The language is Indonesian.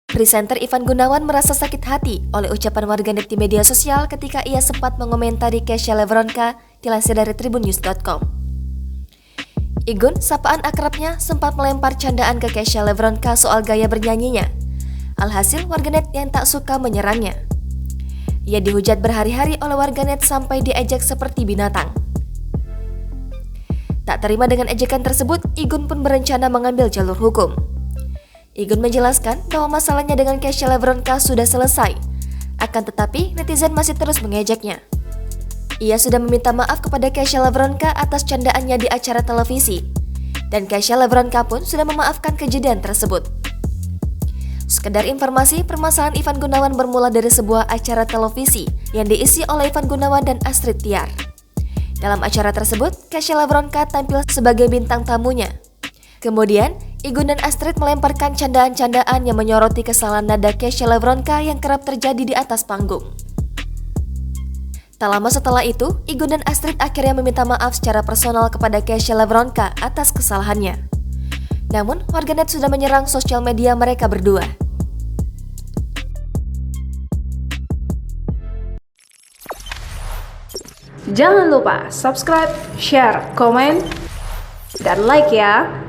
Presenter Ivan Gunawan merasa sakit hati oleh ucapan warganet di media sosial ketika ia sempat mengomentari Kesha Levronka, dilansir dari tribunnews.com. Igun, sapaan akrabnya, sempat melempar candaan ke Kesha Levronka soal gaya bernyanyinya. Alhasil, warganet yang tak suka menyerangnya. Ia dihujat berhari-hari oleh warganet sampai diejek seperti binatang. Tak terima dengan ejekan tersebut, Igun pun berencana mengambil jalur hukum. Igun menjelaskan bahwa masalahnya dengan Kesha Levronka sudah selesai. Akan tetapi, netizen masih terus mengejeknya. Ia sudah meminta maaf kepada Kesha Levronka atas candaannya di acara televisi. Dan Kesha Levronka pun sudah memaafkan kejadian tersebut. Sekedar informasi, permasalahan Ivan Gunawan bermula dari sebuah acara televisi yang diisi oleh Ivan Gunawan dan Astrid Tiar. Dalam acara tersebut, Kesha Levronka tampil sebagai bintang tamunya. Kemudian, Igun dan Astrid melemparkan candaan-candaan yang menyoroti kesalahan nada Kesha Levronka yang kerap terjadi di atas panggung. Tak lama setelah itu, Igun dan Astrid akhirnya meminta maaf secara personal kepada Kesha Levronka atas kesalahannya. Namun, warganet sudah menyerang sosial media mereka berdua. Jangan lupa subscribe, share, komen, dan like ya!